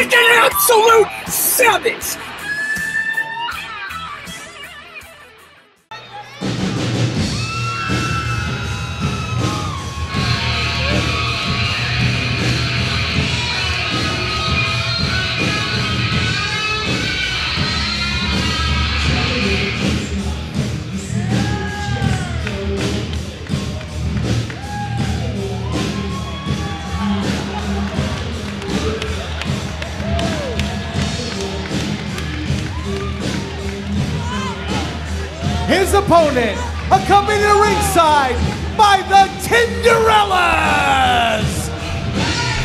like an absolute savage! His opponent, accompanied to ringside by the Tinderellas!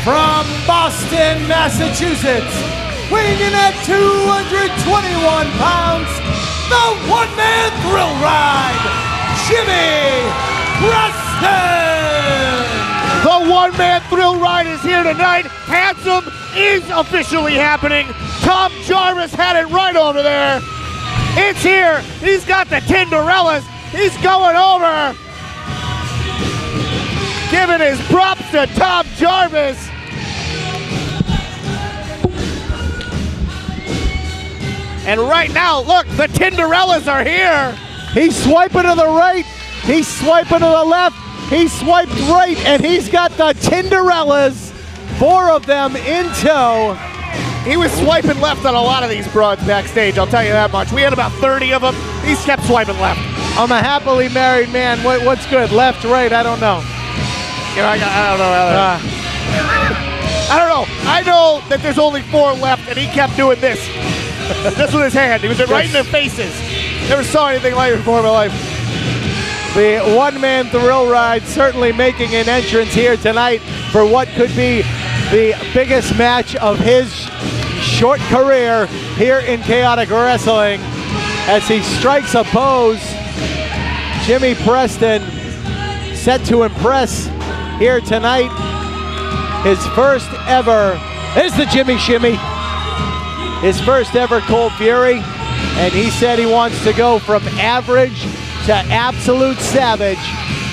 From Boston, Massachusetts, weighing in at 221 pounds, the one-man thrill ride, Jimmy Preston! The one-man thrill ride is here tonight. Handsome is officially happening. Tom Jarvis had it right over there. It's here. He's got the Tinderellas. He's going over. Giving his props to Tom Jarvis. And right now, look, the Tinderellas are here. He's swiping to the right. He's swiping to the left. He swiped right, and he's got the Tinderellas. 4 of them in tow. He was swiping left on a lot of these broads backstage, I'll tell you that much. We had about 30 of them. He kept swiping left. I'm a happily married man. What's good? Left, right? I don't know. You know, I don't know. I don't know. I know that there's only 4 left, and he kept doing this. This with his hand. He was right in their faces. Never saw anything like it before in my life. The one-man thrill ride certainly making an entrance here tonight for what could be the biggest match of his short career here in Chaotic Wrestling. As he strikes a pose, Jimmy Preston set to impress here tonight. His first ever, there's the Jimmy Shimmy, his first ever Cold Fury, and he said he wants to go from average to absolute savage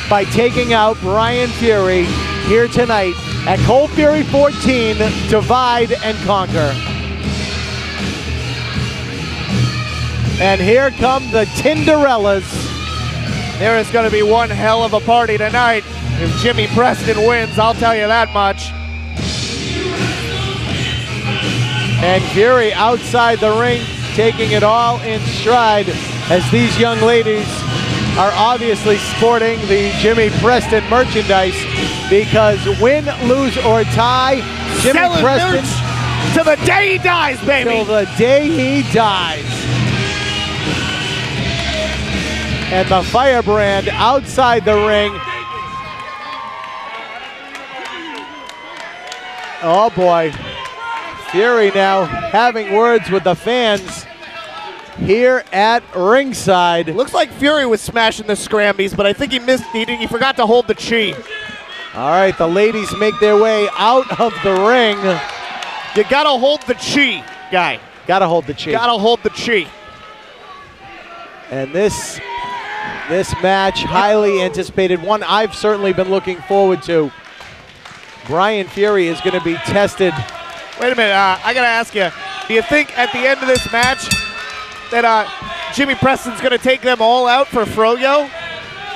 by taking out Brian Fury here tonight at Cold Fury 14, Divide and Conquer. And here come the Tinderellas. There is going to be one hell of a party tonight if Jimmy Preston wins, I'll tell you that much. And Fury outside the ring, taking it all in stride as these young ladies are obviously sporting the Jimmy Preston merchandise, because win, lose, or tie, Jimmy Selling Preston merch to the day he dies, baby. till the day he dies. And the Firebrand outside the ring. Oh boy. Fury now having words with the fans here at ringside. Looks like Fury was smashing the Scrambies, but I think he missed. He forgot to hold the chi. All right, the ladies make their way out of the ring. You gotta hold the chi, guy. Gotta hold the chi. Gotta hold the chi. And this match, highly anticipated, one I've certainly been looking forward to. Brian Fury is going to be tested. Wait a minute, I gotta ask you, do you think at the end of this match that Jimmy Preston's gonna take them all out for Froyo?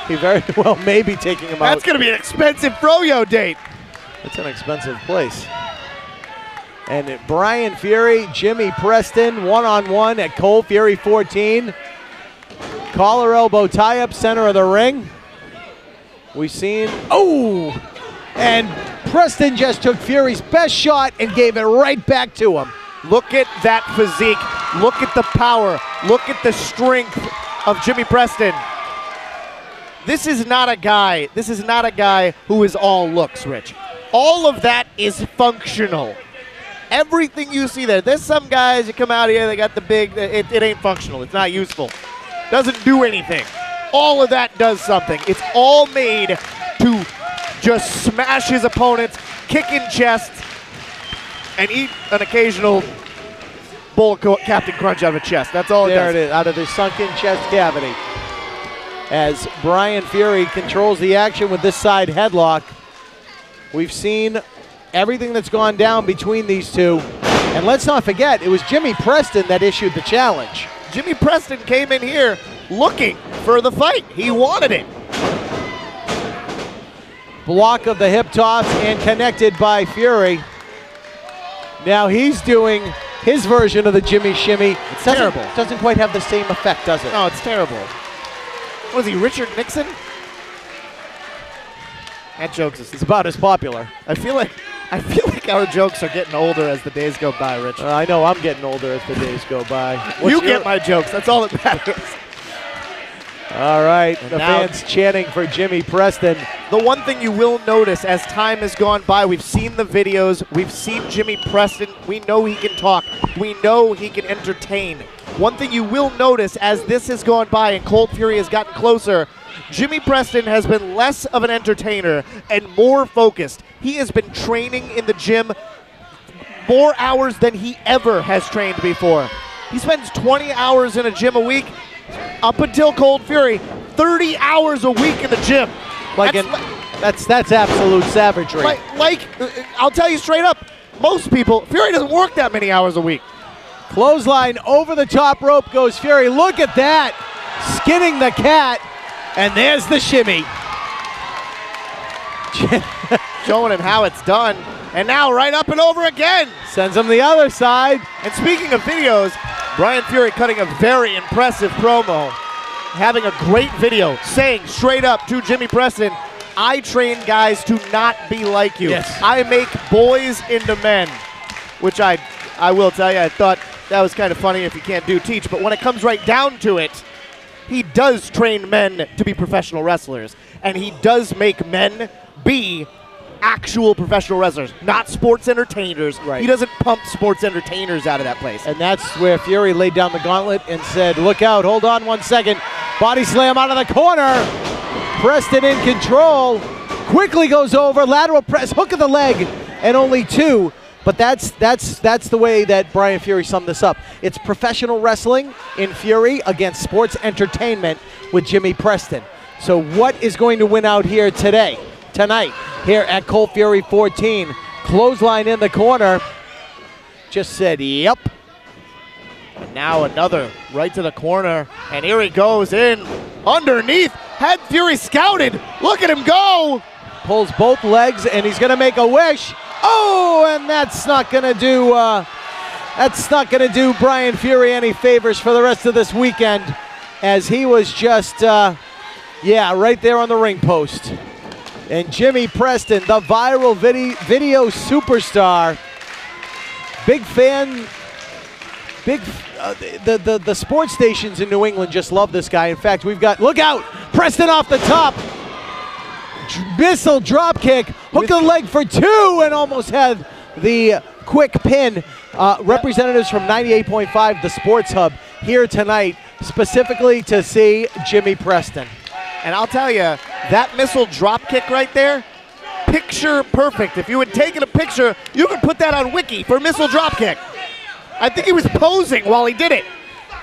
He very well may be taking him out. That's gonna be an expensive Froyo date. It's an expensive place. And Brian Fury, Jimmy Preston, one-on-one at Cold Fury 14. Collar elbow tie-up, center of the ring. We've seen, oh! And Preston just took Fury's best shot and gave it right back to him. Look at that physique. Look at the power. Look at the strength of Jimmy Preston. This is not a guy who is all looks, Rich. All of that is functional. Everything you see there. There's some guys that come out here, they got the big, it ain't functional. It's not useful. Doesn't do anything. All of that does something. It's all made to just smash his opponents, kick in chests, and eat an occasional bowl of Captain Crunch out of a chest. That's all it does. There it is, out of the sunken chest cavity. As Brian Fury controls the action with this side headlock. We've seen everything that's gone down between these two. And let's not forget, it was Jimmy Preston that issued the challenge. Jimmy Preston came in here looking for the fight. He wanted it. Block of the hip toss and connected by Fury. Now he's doing his version of the Jimmy Shimmy. It's terrible. Doesn't quite have the same effect, does it? No, it's terrible. What is he, Richard Nixon? That joke is about as popular. I feel like our jokes are getting older as the days go by, Rich. I know I'm getting older as the days go by. You get my jokes. That's all that matters. All right, and the fans chanting for Jimmy Preston. The one thing you will notice as time has gone by, we've seen the videos, we've seen Jimmy Preston, we know he can talk, we know he can entertain. One thing you will notice as this has gone by and Cold Fury has gotten closer, Jimmy Preston has been less of an entertainer and more focused. He has been training in the gym more hours than he ever has trained before. He spends 20 hours in a gym a week. Up until Cold Fury, 30 hours a week in the gym. That's absolute savagery. I'll tell you straight up, most people, Fury doesn't work that many hours a week. Clothesline over the top rope goes Fury. Look at that, skinning the cat, and there's the shimmy. Showing him how it's done, and now right up and over again. Sends him the other side. And speaking of videos, Brian Fury cutting a very impressive promo, having a great video, saying straight up to Jimmy Preston, I train guys to not be like you. Yes. I make boys into men, which I will tell you, I thought that was kind of funny if you can't do teach, but when it comes right down to it, he does train men to be professional wrestlers, and he does make men be actual professional wrestlers, not sports entertainers. Right. He doesn't pump sports entertainers out of that place. And that's where Fury laid down the gauntlet and said, look out, hold on 1 second. Body slam out of the corner. Preston in control. Quickly goes over, lateral press, hook of the leg, and only 2. But that's the way that Brian Fury summed this up. It's professional wrestling in Fury against sports entertainment with Jimmy Preston. So what is going to win out here tonight, here at Cold Fury 14? Clothesline in the corner. Just said, yep. And now another right to the corner. And here he goes in underneath. Had Fury scouted. Look at him go. Pulls both legs, and he's going to make a wish. Oh, and that's not going to do Brian Fury any favors for the rest of this weekend, as he was just, right there on the ring post. And Jimmy Preston, the viral video superstar, big fan. The sports stations in New England just love this guy. In fact, we've got, look out, Preston off the top. Missile drop kick, hook of the leg for 2, and almost had the quick pin. Representatives from 98.5, the Sports Hub, here tonight specifically to see Jimmy Preston. And I'll tell you, that missile drop kick right there, picture perfect. If you had taken a picture, you could put that on Wiki for missile drop kick. I think he was posing while he did it.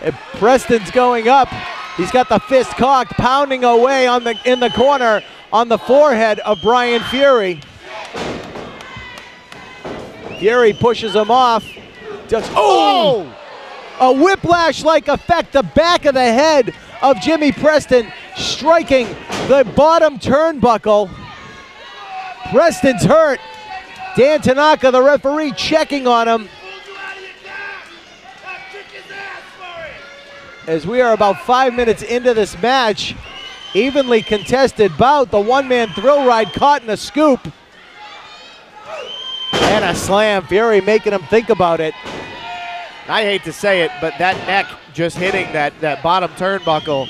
And Preston's going up. He's got the fist cocked, pounding away in the corner on the forehead of Brian Fury. Fury pushes him off. A whiplash-like effect, the back of the head of Jimmy Preston striking the bottom turnbuckle. Preston's hurt. Dan Tanaka, the referee, checking on him. As we are about 5 minutes into this match, evenly contested bout, the one-man Thrillride caught in a scoop. And a slam, Fury making him think about it. I hate to say it, but that neck just hitting that bottom turnbuckle,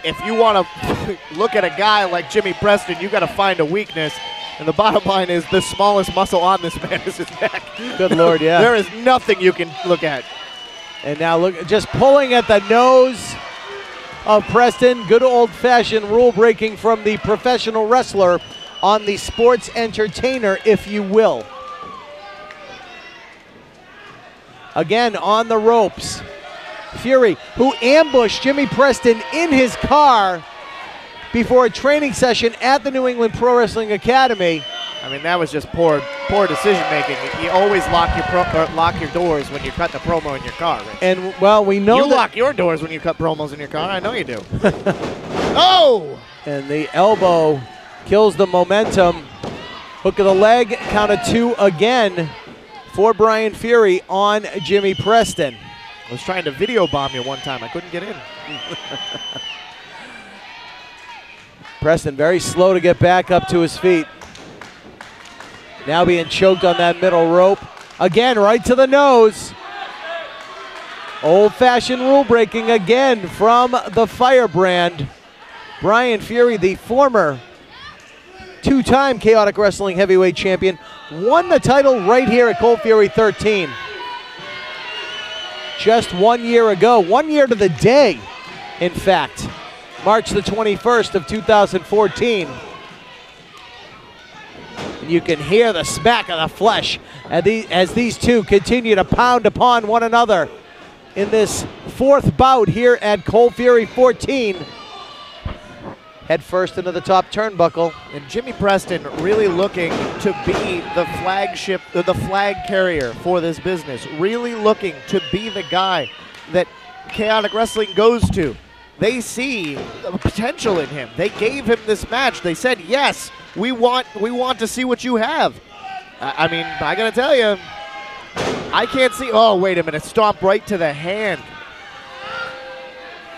if you want to look at a guy like Jimmy Preston, you got to find a weakness. And the bottom line is the smallest muscle on this man is his neck. Good Lord, yeah. There is nothing you can look at. And now look, just pulling at the nose of Preston. Good old-fashioned rule breaking from the professional wrestler on the sports entertainer, if you will. Again, on the ropes. Fury, who ambushed Jimmy Preston in his car before a training session at the New England Pro Wrestling Academy. I mean, that was just poor decision making. You always lock your doors when you cut the promo in your car, Rich. And, well, we know you lock your doors when you cut promos in your car. I know you do. Oh! And the elbow kills the momentum. Hook of the leg, count of 2 again for Brian Fury on Jimmy Preston. I was trying to video bomb you one time. I couldn't get in. Preston very slow to get back up to his feet. Now being choked on that middle rope. Again, right to the nose. Old-fashioned rule breaking again from the Firebrand. Brian Fury, the former 2-time Chaotic Wrestling Heavyweight Champion, won the title right here at Cold Fury 13. Just 1 year ago, 1 year to the day, in fact. March the 21st of 2014. And you can hear the smack of the flesh as these two continue to pound upon one another in this 4th bout here at Cold Fury 14. Head first into the top turnbuckle. And Jimmy Preston really looking to be the flagship, the flag carrier for this business. Really looking to be the guy that Chaotic Wrestling goes to. They see the potential in him. They gave him this match. They said, yes, we want to see what you have. I mean, I gotta tell you, I can't see, oh, wait a minute, stomp right to the hand.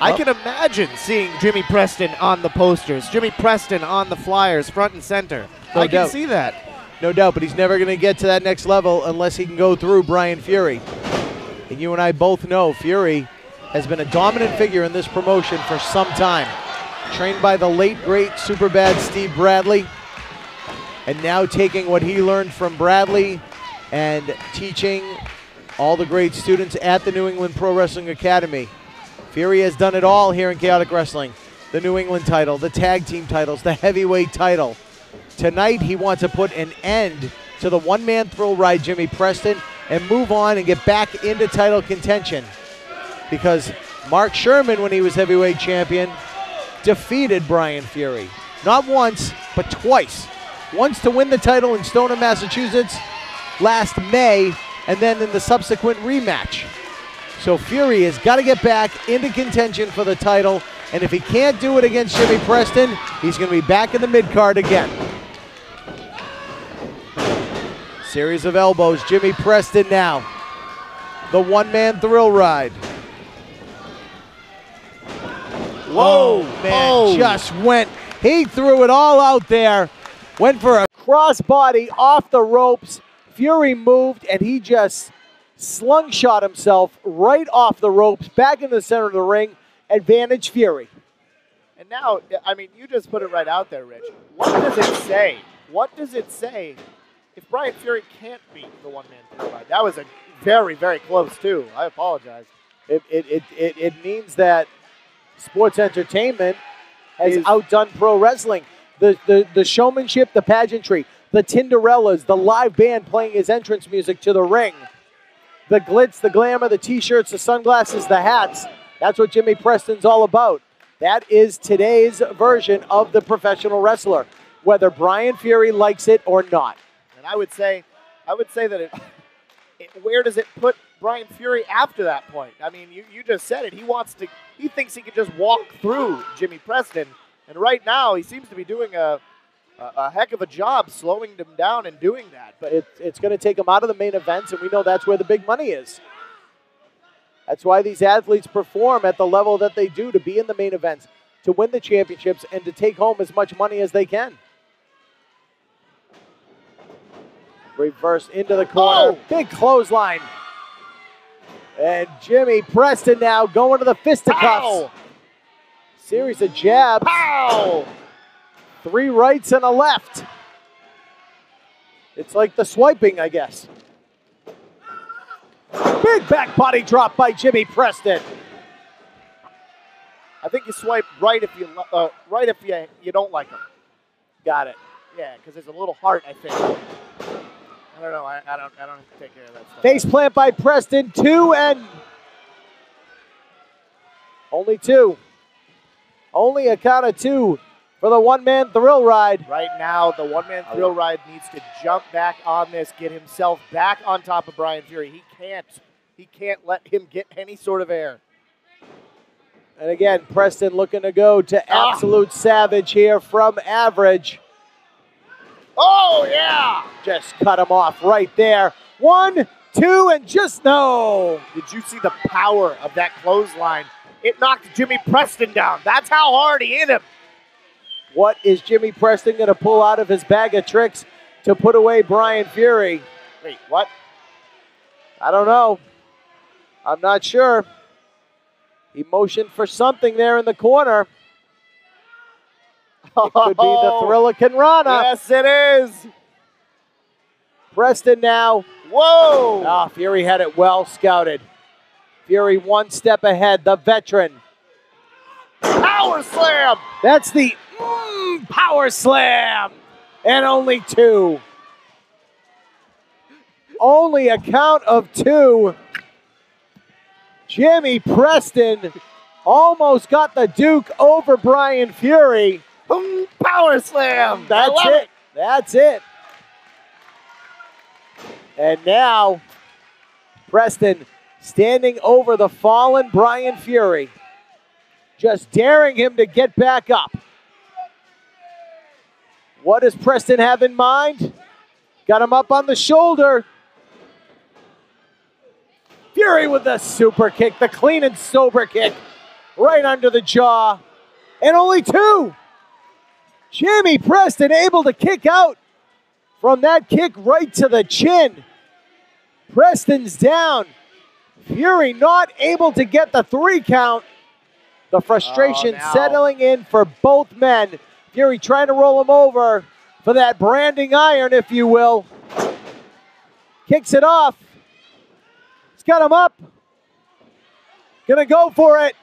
I can imagine seeing Jimmy Preston on the posters, Jimmy Preston on the flyers, front and center. I can see that. No doubt, but he's never going to get to that next level unless he can go through Brian Fury. And you and I both know Fury has been a dominant figure in this promotion for some time. Trained by the late, great, Superbad Steve Bradley. And now taking what he learned from Bradley and teaching all the great students at the New England Pro Wrestling Academy. Fury has done it all here in Chaotic Wrestling. The New England title, the tag team titles, the heavyweight title. Tonight, he wants to put an end to the one-man thrill ride Jimmy Preston and move on and get back into title contention. Because Mark Sherman, when he was heavyweight champion, defeated Brian Fury. Not once, but twice. Once to win the title in Stoneham, Massachusetts last May, and then in the subsequent rematch. So Fury has got to get back into contention for the title, and if he can't do it against Jimmy Preston, he's going to be back in the mid-card again. Series of elbows, Jimmy Preston now. The one-man thrill ride. Whoa, man, just went. He threw it all out there. Went for a crossbody off the ropes. Fury moved, and he just slungshot himself right off the ropes, back in the center of the ring. Advantage Fury. And now, I mean, you just put it right out there, Rich. What does it say? What does it say if Brian Fury can't beat the one-man thrill ride? That was a very, very close, too. I apologize. It means that sports entertainment has outdone pro wrestling. The showmanship, the pageantry, the Tinderellas, the live band playing his entrance music to the ring, the glitz, the glamour, the t-shirts, the sunglasses, the hats. That's what Jimmy Preston's all about. That is today's version of the professional wrestler, whether Brian Fury likes it or not. And I would say that where does it put Brian Fury after that point? I mean, you just said it. He thinks he can just walk through Jimmy Preston, and right now he seems to be doing a heck of a job slowing him down and doing that. But it's going to take him out of the main events, and we know that's where the big money is. That's why these athletes perform at the level that they do, to be in the main events, to win the championships, and to take home as much money as they can. Reverse into the corner. Oh! Big clothesline. And Jimmy Preston now going to the fisticuffs. Ow! Series of jabs. Pow! 3 rights and a left. It's like the swiping, I guess. Big back body drop by Jimmy Preston. I think you swipe right if you don't like him. Got it. Yeah, because there's a little heart, I think. I don't know. I don't take care of that stuff. Face plant by Preston. 2 and only 2. Only a count of 2 for the one-man thrill ride. Right now, the one-man thrill ride needs to jump back on this, get himself back on top of Brian Fury. He can't let him get any sort of air. And again, Preston looking to go to absolute savage here from average. Oh, yeah! Just cut him off right there. 1, 2, and just no. Did you see the power of that clothesline? It knocked Jimmy Preston down. That's how hard he hit him. What is Jimmy Preston going to pull out of his bag of tricks to put away Brian Fury? Wait, what? I don't know. I'm not sure. He motioned for something there in the corner. It could be the Thriller Rana. Yes, it is. Preston now. Whoa! Ah, Fury had it well scouted. Fury one step ahead, the veteran. Power slam! That's the power slam. And only 2. Only a count of 2. Jimmy Preston almost got the Duke over Brian Fury. Power slam! That's it. That's it. And now, Preston standing over the fallen Brian Fury, just daring him to get back up. What does Preston have in mind? Got him up on the shoulder. Fury with the super kick, the clean and sober kick, right under the jaw. And only 2. Jimmy Preston able to kick out from that kick right to the chin. Preston's down. Fury not able to get the 3 count. The frustration settling in for both men. Fury trying to roll him over for that branding iron, if you will. Kicks it off. He's got him up. Gonna go for it.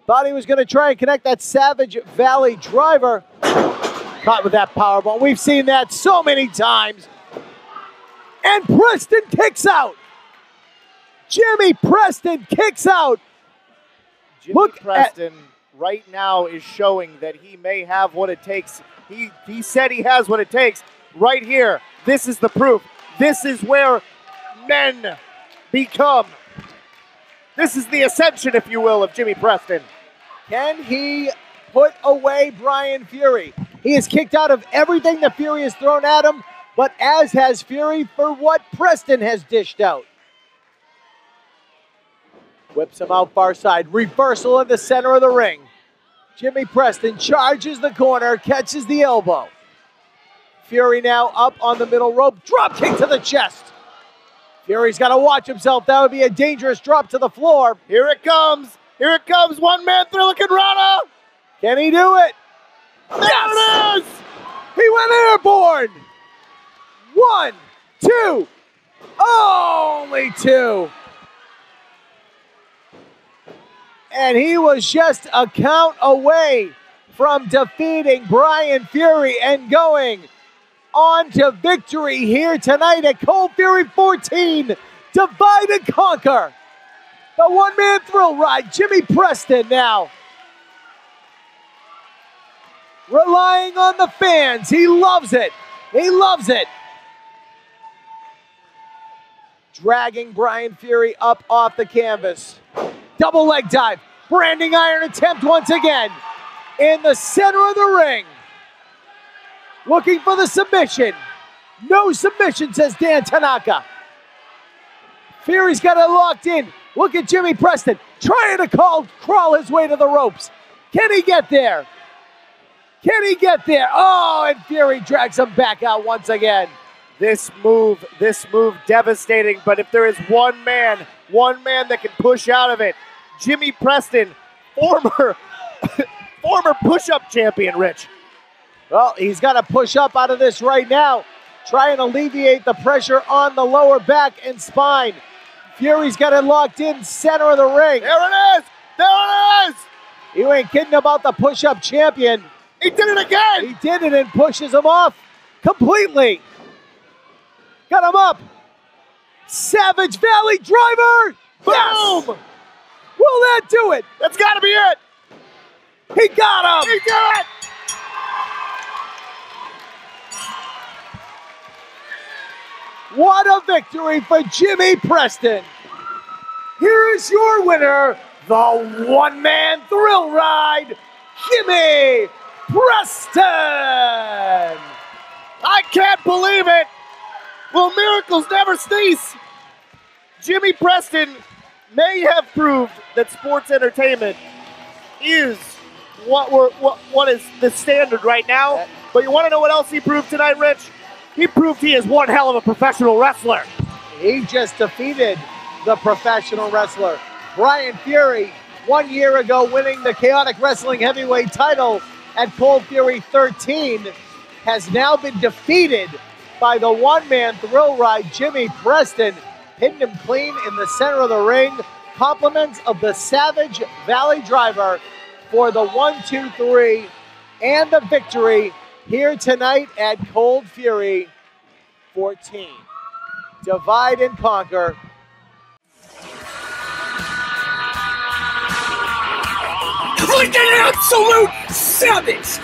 Thought he was gonna try and connect that Savage Valley driver. Caught with that powerbomb. We've seen that so many times. And Preston kicks out. Jimmy Preston kicks out. Jimmy Preston right now is showing that he may have what it takes. He said he has what it takes. Right here, this is the proof. This is where men become. This is the ascension, if you will, of Jimmy Preston. Can he put away Brian Fury? He is kicked out of everything that Fury has thrown at him, but as has Fury for what Preston has dished out. Whips him out far side. Reversal in the center of the ring. Jimmy Preston charges the corner, catches the elbow. Fury now up on the middle rope. Drop kick to the chest. Fury's got to watch himself. That would be a dangerous drop to the floor. Here it comes. Here it comes. One-man Thriller Rana. Can he do it? There it is. He went airborne. 1, 2. Only 2. And he was just a count away from defeating Brian Fury and going on to victory here tonight at Cold Fury 14. Divide and conquer. The one-man thrill ride, Jimmy Preston now. Relying on the fans. He loves it. He loves it. Dragging Brian Fury up off the canvas. Double leg dive. Branding iron attempt once again. In the center of the ring. Looking for the submission. No submission, says Dan Tanaka. Fury's got it locked in. Look at Jimmy Preston trying to crawl his way to the ropes. Can he get there? Can he get there? Oh, and Fury drags him back out once again. This move devastating, but if there is one man that can push out of it, Jimmy Preston, former push-up champion, Rich. Well, he's got to push up out of this right now. Try and alleviate the pressure on the lower back and spine. Fury's got it locked in center of the ring. There it is! There it is! You ain't kidding about the push-up champion. He did it again! He did it and pushes him off completely. Got him up. Savage Valley driver. Boom! Yes! Will that do it? That's got to be it! He got him. He did it! What a victory for Jimmy Preston. Here is your winner, the one-man thrill ride, Jimmy Preston. I can't believe it. Will miracles never cease? Jimmy Preston may have proved that sports entertainment is what is the standard right now. But you want to know what else he proved tonight, Rich? He proved he is one hell of a professional wrestler. He just defeated the professional wrestler Brian Fury 1 year ago, winning the Chaotic Wrestling Heavyweight title at Cold Fury 13, has now been defeated by the one-man thrill ride Jimmy Preston, pinned him clean in the center of the ring. Compliments of the Savage Valley Driver for the 1-2-3 and the victory here tonight at Cold Fury 14. Divide and conquer. Like an absolute savage!